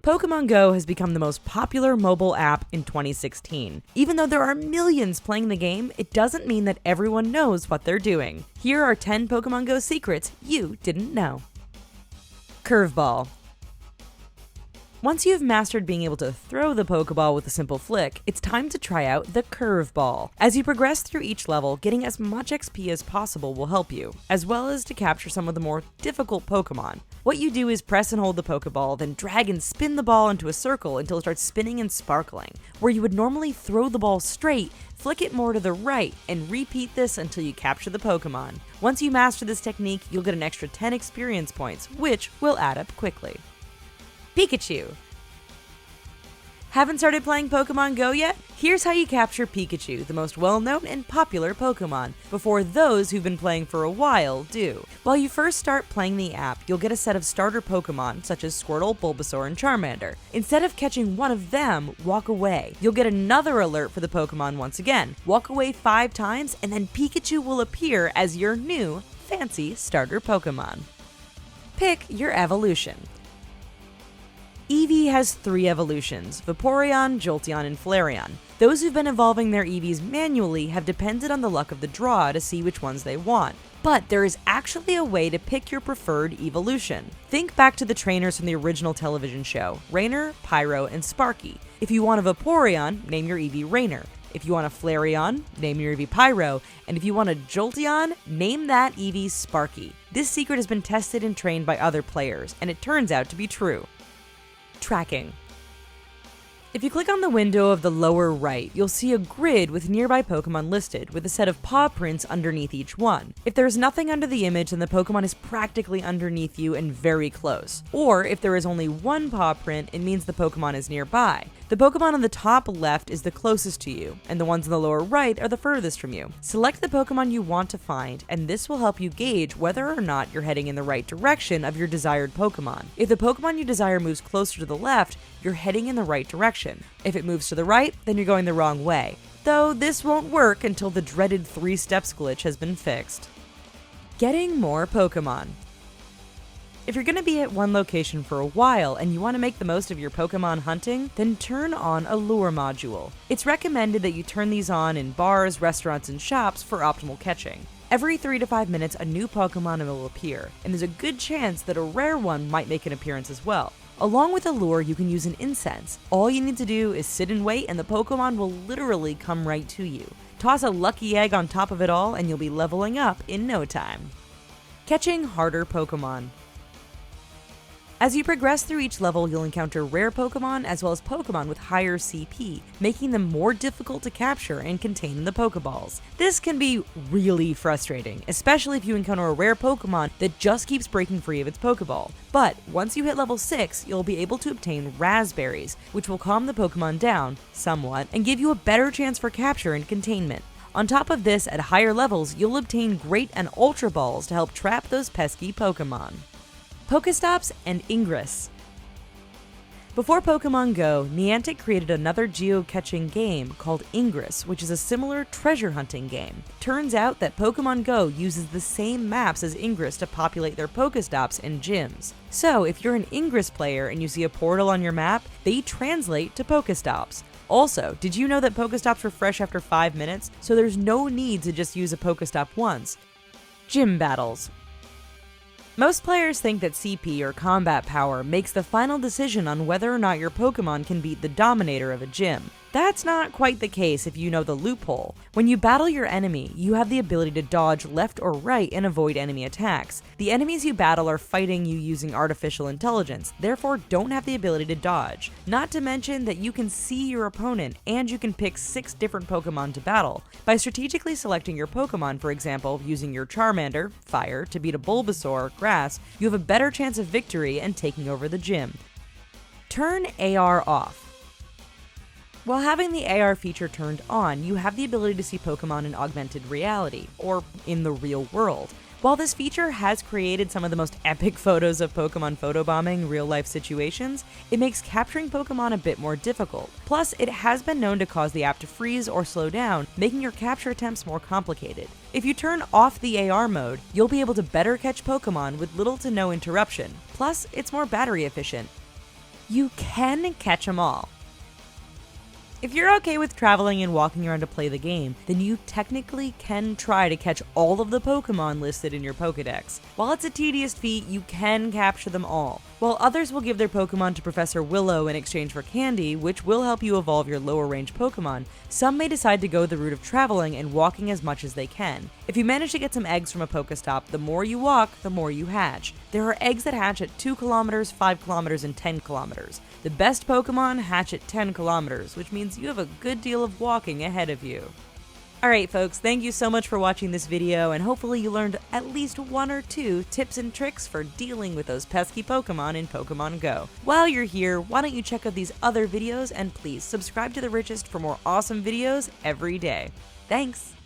Pokemon Go has become the most popular mobile app in 2016. Even though there are millions playing the game, it doesn't mean that everyone knows what they're doing. Here are 10 Pokemon Go secrets you didn't know. Curveball. Once you've mastered being able to throw the Pokeball with a simple flick, it's time to try out the Curveball. As you progress through each level, getting as much XP as possible will help you, as well as to capture some of the more difficult Pokemon. What you do is press and hold the Pokeball, then drag and spin the ball into a circle until it starts spinning and sparkling. Where you would normally throw the ball straight, flick it more to the right, and repeat this until you capture the Pokemon. Once you master this technique, you'll get an extra 10 experience points, which will add up quickly. Pikachu. Haven't started playing Pokemon Go yet? Here's how you capture Pikachu, the most well-known and popular Pokemon, before those who've been playing for a while do. While you first start playing the app, you'll get a set of starter Pokemon, such as Squirtle, Bulbasaur, and Charmander. Instead of catching one of them, walk away. You'll get another alert for the Pokemon once again. Walk away 5 times, and then Pikachu will appear as your new, fancy starter Pokemon. Pick your evolution. Eevee has 3 evolutions: Vaporeon, Jolteon, and Flareon. Those who've been evolving their Eevees manually have depended on the luck of the draw to see which ones they want. But there is actually a way to pick your preferred evolution. Think back to the trainers from the original television show: Rainer, Pyro, and Sparky. If you want a Vaporeon, name your Eevee Rainer. If you want a Flareon, name your Eevee Pyro, and if you want a Jolteon, name that Eevee Sparky. This secret has been tested and trained by other players, and it turns out to be true. Tracking. If you click on the window of the lower right, you'll see a grid with nearby Pokemon listed, with a set of paw prints underneath each one. If there is nothing under the image, then the Pokemon is practically underneath you and very close. Or if there is only one paw print, it means the Pokemon is nearby. The Pokemon on the top left is the closest to you, and the ones on the lower right are the furthest from you. Select the Pokemon you want to find, and this will help you gauge whether or not you're heading in the right direction of your desired Pokemon. If the Pokemon you desire moves closer to the left, you're heading in the right direction. If it moves to the right, then you're going the wrong way. Though this won't work until the dreaded 3 steps glitch has been fixed. Getting more Pokemon. If you're going to be at one location for a while and you want to make the most of your Pokemon hunting, then turn on a lure module. It's recommended that you turn these on in bars, restaurants, and shops for optimal catching. Every 3 to 5 minutes, a new Pokemon will appear, and there's a good chance that a rare one might make an appearance as well. Along with a lure, you can use an incense. All you need to do is sit and wait, and the Pokemon will literally come right to you. Toss a lucky egg on top of it all, and you'll be leveling up in no time. Catching harder Pokemon. As you progress through each level, you'll encounter rare Pokemon as well as Pokemon with higher CP, making them more difficult to capture and contain in the Pokeballs. This can be really frustrating, especially if you encounter a rare Pokemon that just keeps breaking free of its Pokeball. But once you hit level 6, you'll be able to obtain Raspberries, which will calm the Pokemon down somewhat and give you a better chance for capture and containment. On top of this, at higher levels, you'll obtain Great and Ultra Balls to help trap those pesky Pokemon. Pokestops and Ingress. Before Pokemon Go, Niantic created another geocaching game called Ingress, which is a similar treasure hunting game. Turns out that Pokemon Go uses the same maps as Ingress to populate their Pokestops and gyms. So if you're an Ingress player and you see a portal on your map, they translate to Pokestops. Also, did you know that Pokestops refresh after 5 minutes, so there's no need to just use a Pokestop once? Gym battles. Most players think that CP or combat power makes the final decision on whether or not your Pokemon can beat the dominator of a gym. That's not quite the case if you know the loophole. When you battle your enemy, you have the ability to dodge left or right and avoid enemy attacks. The enemies you battle are fighting you using artificial intelligence, therefore don't have the ability to dodge. Not to mention that you can see your opponent and you can pick 6 different Pokemon to battle. By strategically selecting your Pokemon, for example, using your Charmander, Fire, to beat a Bulbasaur, Grass, you have a better chance of victory and taking over the gym. Turn AR off. While having the AR feature turned on, you have the ability to see Pokemon in augmented reality, or in the real world. While this feature has created some of the most epic photos of Pokemon photobombing real-life situations, it makes capturing Pokemon a bit more difficult. Plus, it has been known to cause the app to freeze or slow down, making your capture attempts more complicated. If you turn off the AR mode, you'll be able to better catch Pokemon with little to no interruption. Plus, it's more battery efficient. you can catch them all. If you're okay with traveling and walking around to play the game, then you technically can try to catch all of the Pokemon listed in your Pokedex. While it's a tedious feat, you can capture them all. While others will give their Pokemon to Professor Willow in exchange for candy, which will help you evolve your lower range Pokemon, some may decide to go the route of traveling and walking as much as they can. If you manage to get some eggs from a Pokestop, the more you walk, the more you hatch. There are eggs that hatch at 2 kilometers, 5 kilometers, and 10 kilometers. The best Pokemon hatch at 10 kilometers, which means you have a good deal of walking ahead of you. Alright folks, thank you so much for watching this video, and hopefully you learned at least 1 or 2 tips and tricks for dealing with those pesky Pokemon in Pokemon Go. While you're here, why don't you check out these other videos, and please subscribe to The Richest for more awesome videos every day. Thanks!